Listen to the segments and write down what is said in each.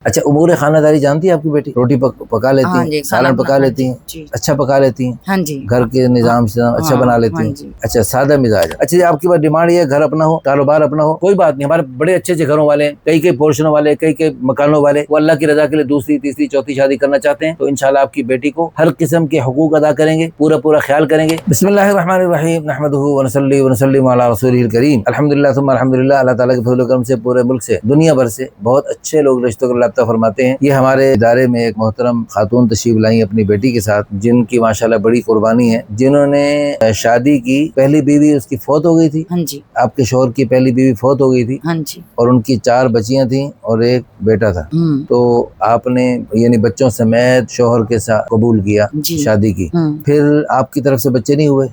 अच्छा, उमूर खानादारी जानती है आपकी बेटी? रोटी पका लेती हाँ हैं, सालन पका लेती हैं, अच्छा पका लेती हैं, हाँ जी, घर के निजाम से अच्छा बना लेती हैं। अच्छा, सादा मिजाज। अच्छा जी, आपकी बात डिमांड ये घर अपना हो, कारोबार अपना हो, कोई बात नहीं। हमारे बड़े अच्छे अच्छे घरों वाले, कई पोर्शनों वाले, कई मकानों वाले, वो अल्लाह की रजा के लिए दूसरी तीसरी चौथी शादी करना चाहते हैं, तो इंशाल्लाह आपकी बेटी को हर किस्म के हुकूक अदा करेंगे, पूरा ख्याल करेंगे। बिस्मिल्लाहिर्रहमानिर्रहीम, नहमदुहु व नसल्ली व नसल्लिमु अला रसूलिहिल करीम। अल्हम्दुलिल्लाह सुम्मा अल्हम्दुलिल्लाह। अल्लाह ताला के फज़ल व करम से पूरे मुल्क से, दुनिया भर से बहुत अच्छे लोग रिश्तों को रब्ता फरमाते हैं। ये हमारे इदारे में एक मोहतरम खातून तशरीफ लाई अपनी बेटी के साथ, जिनकी माशाल्लाह बड़ी कुर्बानी है, जिन्होंने शादी की, पहली बीवी उसकी फौत हो गई थी। हाँ जी। आपके शौहर की पहली बीवी फौत हो गई थी। हाँ जी। और उनकी 4 बच्चियां थी और एक बेटा था। तो आपने यानी बच्चों समेत शौहर के साथ कबूल किया, शादी की। फिर आपकी तरफ से बच्चे नहीं हुए?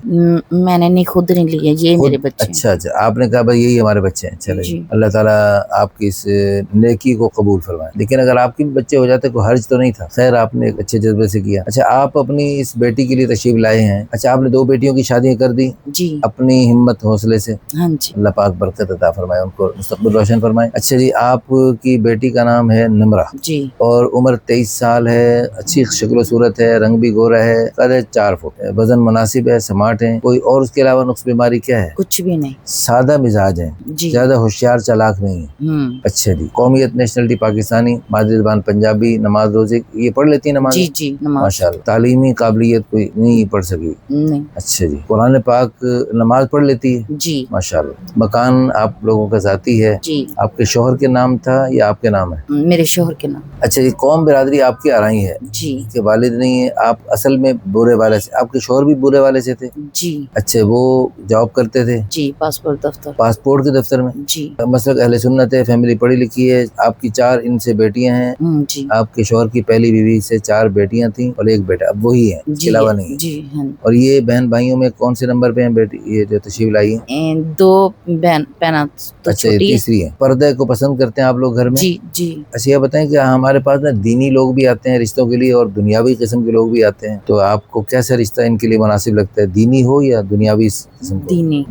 मैंने नहीं, खुद नहीं लिए, ये मेरे बच्चे। अच्छा, आपने कहा भाई यही हमारे बच्चे हैं। चलिए, अल्लाह ताला आपकी इस नेकी को कबूल फरमाए। लेकिन अगर आपके भी बच्चे हो जाते कोई हर्ज तो नहीं था। खैर, आपने एक अच्छे जज्बे से किया। अच्छा, आप अपनी इस बेटी के लिए तशरीफ लाए हैं। अच्छा, आपने 2 बेटियों की शादियां कर दी जी, अपनी हिम्मत हौसले से। हाँ जी। अल्लाह पाक बरकत अता फरमाए, उनको मुस्तकबिल रोशन फरमाए। अच्छा जी, आपकी बेटी का नाम है नमरा जी, और उम्र 23 साल है, अच्छी शक्ल सूरत है, रंग भी गोरा है, कद 4 फुट, वजन मुनासिब है, स्मार्ट है। कोई और उसके अलावा नुक्स बीमारी क्या है? कुछ भी नहीं। सादा मिजाज है, ज्यादा होशियार चालाक नहीं है। अच्छा जी, कौमियत नेशनलिटी पाकिस्तानी, मादरी ज़बान पंजाबी, नमाज रोजे ये पढ़ लेती है? नमाज? जी जी, माशाल्लाह। तालीमी काबिलियत कोई नहीं पढ़ सकी? नहीं। अच्छा जी, कुरान पाक नमाज पढ़ लेती है? जी, माशाल्लाह। मकान आप लोगों का ज़ाती है? जी। आपके शौहर के नाम था या आपके नाम है? मेरे शौहर के नाम। अच्छा जी, कौम बिरादरी आपकी आराई है? जी। के वालिद नहीं है, आप असल में बुरे वाले से, आपके शौहर भी बुरे वाले से थे? जी। अच्छा, वो जॉब करते थे? जी, पासपोर्ट दफ्तर। पासपोर्ट के दफ्तर में? जी। मसलक अहले सुन्नत है, फैमिली पढ़ी लिखी है। आपकी 4 इनसे बेटियां हैं? जी। आपके शौहर की पहली बीवी से 4 बेटियां थी और एक बेटा, अब वही है, इसके अलावा नहीं है? जी, हाँ। और ये बहन भाइयों में कौन से नंबर पे हैं बेटी ये जो तशरीफ लाई है? 2 बहन तो अच्छा, ये तीसरी है। पर्दे को पसंद करते हैं आप लोग घर में? जी जी। अच्छा, ये बताएं कि हमारे पास ना दीनी लोग भी आते हैं रिश्तों के लिए और दुनियावी किस्म के लोग भी आते हैं, तो आपको कैसा रिश्ता इनके लिए मुनासिब लगता है, दीनी हो या दुनियावी किस्म?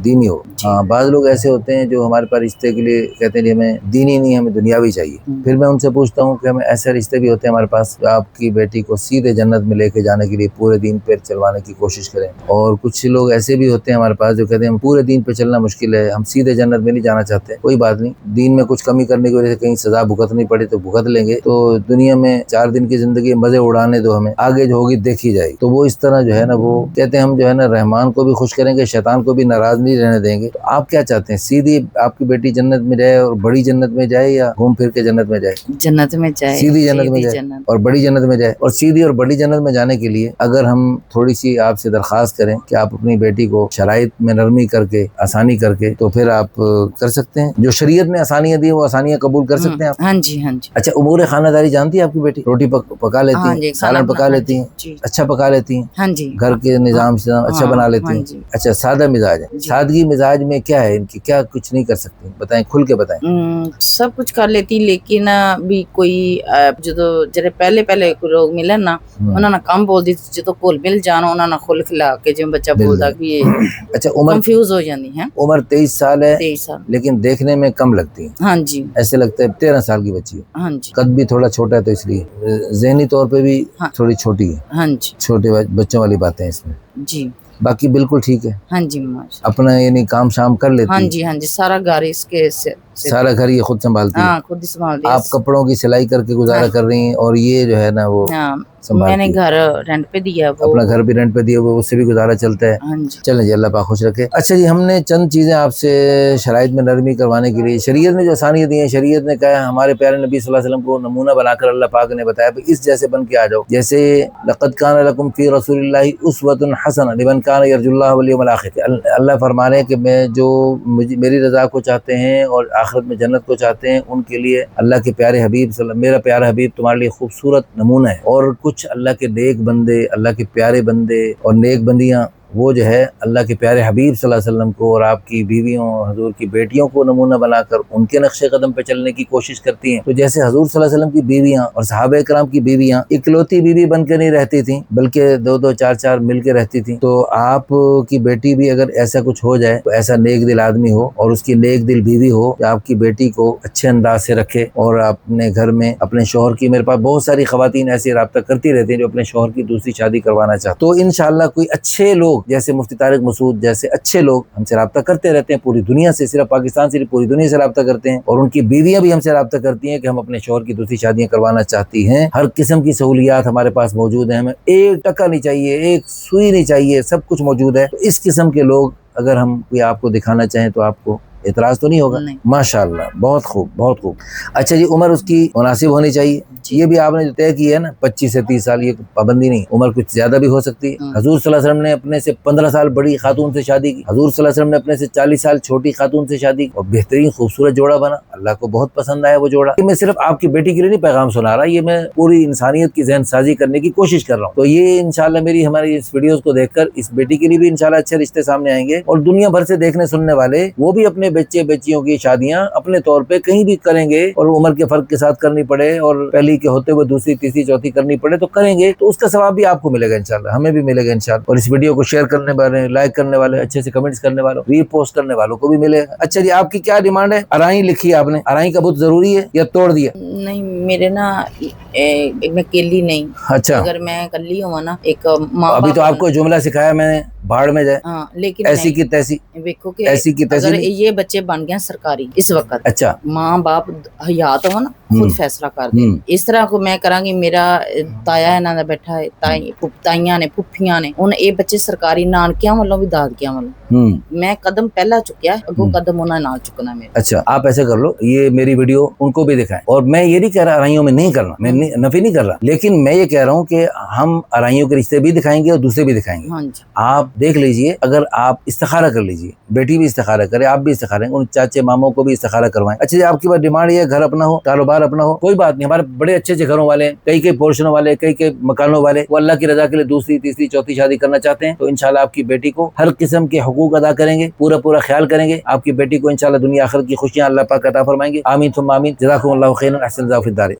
दीनी हो। हाँ, बाज़ लोग ऐसे होते हैं जो हमारे पास रिश्ते के लिए कहते हैं हमें दीनी नहीं, हमें दुनियावी चाहिए। फिर मैं उनसे पूछता हूँ कि हमें ऐसे रिश्ते भी होते हैं हमारे पास, आपकी बेटी को सीधे जन्नत में लेके जाने के लिए पूरे दीन पे चलवाने की कोशिश करें। और कुछ लोग ऐसे भी होते हैं हमारे पास जो कहते हैं हम पूरे दीन पे चलना मुश्किल है, हम सीधे जन्नत में नहीं जाना चाहते। कोई बात नहीं, दीन में कुछ कमी करने की वजह से कहीं सजा भुगतनी पड़े तो भुगत लेंगे। तो दुनिया में 4 दिन की जिंदगी मजे उड़ाने दो, हमें आगे जो होगी देखी जाएगी। तो वो इस तरह जो है ना, वो कहते हैं हम जो है ना रहमान को भी खुश करेंगे, शैतान को भी नाराज नहीं रहने देंगे। तो आप क्या चाहते हैं, सीधी आपकी बेटी जन्नत में जाए और बड़ी जन्नत में जाए या घूम फिर के जन्नत में जाए? जन्नत में जाए, सीधी जन्नत में जाए और बड़ी जन्नत में जाए। और सीधी और बड़ी जन्नत में जाने के लिए अगर हम थोड़ी सी आपसे दरखास्त करें कि आप अपनी बेटी को शराइत में नरमी करके, आसानी करके, तो फिर आप कर सकते हैं। जो शरीयत ने आसानियां दी वो आसानियां कबूल कर सकते हैं आप? हाँ जी, हाँ जी। अच्छा, उमूर खानादारी जानती है आपकी बेटी? रोटी पका लेती है, सालन पका लेती है, अच्छा पका लेती है, हाँ जी। घर के निजाम से अच्छा बना लेती है। अच्छा, सादा मिजाज है। सादगी मिजाज में क्या है इनकी, क्या कुछ नहीं कर सकती? बताएं, खुल के बताएं। सब कुछ कर लेती, लेकिन भी कोई जो ਜਿਹੜੇ ਪਹਿਲੇ लोग मिले ना, उन्होंने कम बोलती, जो घुल मिल जाना उन्होंने खुल खिला के जो बच्चा बोलता कि ये अच्छा, उम्र कंफ्यूज हो जाती है। उम्र 23 साल है, 23 साल, लेकिन देखने में कम लगती है। हाँ जी, ऐसे लगता है 13 साल की बच्ची है। हाँ जी। कद भी थोड़ा छोटा है, तो इसलिए ज़हनी तौर पे भी थोड़ी छोटी है। हाँ जी, छोटे बच्चों वाली बातें हैं इसमें। जी, बाकी बिल्कुल ठीक है। हाँ जी, अपना यानी काम शाम कर लेती है? हाँ जी, हाँ जी, सारा घर इसके से सारा घर ये खुद संभालती है? खुद ही संभालती है। आप कपड़ों की सिलाई करके गुजारा कर रही हैं और ये जो है ना वो मैंने घर रेंट पे दिया, वो अपना घर भी रेंट पे दिया, वो उससे भी गुजारा चलता है। हाँ जी। चलें जी, अल्लाह पाक खुश रखे। अच्छा जी, हमने चंद चीज़ें आपसे शराइत में नरमी करवाने के लिए, शरीयत ने जो आसानियाँ दी हैं, शरीयत ने कहा हमारे प्यारे नबी सल्लल्लाहु अलैहि वसल्लम को नमूना बनाकर अल्लाह पाक ने बताया इस जैसे बन के आ जाओ। जैसे लक़द कान लकुम फ़ी रसूलिल्लाहि उस्वतुन हसना लिमन कान यरजुल्लाह वल यौमल आखिर। अल्लाह फरमा रहे हैं कि मैं जो मेरी रज़ा को चाहते हैं और आखिरत में जन्नत को चाहते हैं, उनके लिए अल्लाह के प्यारे हबीब मेरा प्यारा हबीब तुम्हारे लिए खूबसूरत नमूना है। और कुछ अल्लाह के नेक बंदे, अल्लाह के प्यारे बंदे और नेक बंदियाँ वो जो है अल्लाह के प्यारे हबीब सल्लल्लाहु अलैहि वसल्लम को और आपकी बीवियों, हजूर की बेटियों को नमूना बनाकर उनके नक्शे कदम पे चलने की कोशिश करती हैं। तो जैसे हजूर सल्लल्लाहु अलैहि वसल्लम की बीवियां और सहाबा कराम की बीवियां इकलौती बीवी बन के नहीं रहती थी, बल्कि 2-2 4-4 मिल के रहती थी। तो आप की बेटी भी अगर ऐसा कुछ हो जाए तो ऐसा नेक दिल आदमी हो और उसकी नेक दिल बीवी हो कि आपकी बेटी को अच्छे अंदाज से रखे और अपने घर में अपने शोहर की, मेरे पास बहुत सारी खवातीन ऐसी राब्ता करती रहती हैं जो अपने शोहर की दूसरी शादी करवाना चाहते। तो इंशाअल्लाह कोई अच्छे लोग जैसे मुफ्ती तारिक मसूद जैसे अच्छे लोग हमसे राब्ता करते रहते हैं, पूरी दुनिया से, सिर्फ पाकिस्तान से नहीं पूरी दुनिया से राब्ता करते हैं। और उनकी बीवियां भी हमसे राब्ता करती हैं कि हम अपने शोहर की दूसरी शादियां करवाना चाहती हैं। हर किस्म की सहूलियात हमारे पास मौजूद है, हमें एक टका नहीं चाहिए, एक सुई नहीं चाहिए, सब कुछ मौजूद है। तो इस किस्म के लोग अगर हम कोई आपको दिखाना चाहें तो आपको एतराज तो नहीं होगा? नहीं। माशाअल्लाह, बहुत खूब, बहुत खूब। अच्छा जी, उम्र उसकी मुनासिब होनी चाहिए, ये भी आपने जो तय की है ना 25 से 30 साल, ये पाबंदी नहीं, उम्र कुछ ज्यादा भी हो सकती है। हजूर सल्लल्लाहु अलैहि वसल्लम ने अपने से 15 साल बड़ी खातून से शादी की, हजूर सल्लल्लाहु अलैहि वसल्लम ने अपने से 40 साल छोटी खातून से शादी की और बेहतरीन खूबसूरत जोड़ा बना, अल्लाह को बहुत पसंद आया वो जोड़ा। मैं सिर्फ आपकी बेटी के लिए नहीं पैगाम सुना रहा, ये मैं पूरी इंसानियत की जहन साजी करने की कोशिश कर रहा हूँ। तो ये इंशाल्लाह मेरी हमारी इस वीडियोस को देखकर इस बेटी के लिए भी इंशाल्लाह अच्छे रिश्ते सामने आएंगे और दुनिया भर से देखने सुनने वाले वो भी अपने बच्चे बच्चियों की शादियां अपने तौर पे कहीं भी करेंगे और उम्र के फर्क के साथ करनी पड़े और पहली के होते हुए दूसरी तीसरी चौथी करनी पड़े तो करेंगे, तो उसका सवाब भी आपको मिलेगा इंशाल्लाह, हमें भी मिलेगा इंशाल्लाह। और इस वीडियो को शेयर करने वाले, लाइक करने वाले, अच्छे से कमेंट्स करने वालों, रीपोस्ट करने वालों को भी मिलेगा। अच्छा जी, आपकी क्या डिमांड है? अराई लिखी है आपने, अराई का बुत जरूरी है या तोड़ दिया? नहीं, मेरे ना मैं केली नहीं। अच्छा, अगर मैं कल्ली हुआ ना एक माँ, अभी तो आपको जुमला सिखाया मैंने, भाड़ में जाए। हाँ, लेकिन ऐसी की तैसी, देखो कि ऐसी की तैसी अगर ये बच्चे बन गए सरकारी इस वक्त, अच्छा, माँ बाप हयात हो ना खुद फैसला कर दे। इस तरह को मैं करांगी, मेरा ताया इन्हां दा बैठा है, ताइयां ने, फुफियां ने, हुण ये बच्चे सरकारी नानकियां वालों भी दादकियां वालों, मैं कदम पहला चुकिया, अगो कदम उन्हें ना चुकना मेरा। अच्छा, आप ऐसे कर लो, ये मेरी वीडियो उनको भी दिखाएं। और मैं ये नहीं कह रहा अराइयों में नहीं करना, मैं नफी नहीं कर रहा, लेकिन मैं ये कह रहा हूँ कि हम अराइयों के रिश्ते भी दिखाएंगे और दूसरे भी दिखाएंगे। हाँ जी, आप देख लीजिए, अगर आप इस्तिखारा कर लीजिए, बेटी भी इस्तिखारा करे, आप भी इस्तिखारा, उन चाचे मामों को भी इस्तिखारा करवाएं। अच्छा जी, आपकी बात डिमांड ये घर अपना हो, कारोबार अपना हो, कोई बात नहीं, हमारे बड़े अच्छे अच्छे घरों वाले, कई पोर्शनों वाले, कई मकानों वाले, वो अल्लाह की रजा के लिए दूसरी तीसरी चौथी शादी करना चाहते हैं, तो इंशाल्लाह आपकी बेटी को हर किस्म के हुकूक अदा करेंगे, पूरा पूरा ख्याल करेंगे, आपकी बेटी को इंशाल्लाह दुनिया आखिरत की खुशियां अल्लाह पाक अता फरमाएंगे। आमीन सुम्मा आमीन। जज़ाकुमुल्लाहु खैरन, अहसन जाफ़िद्दारी।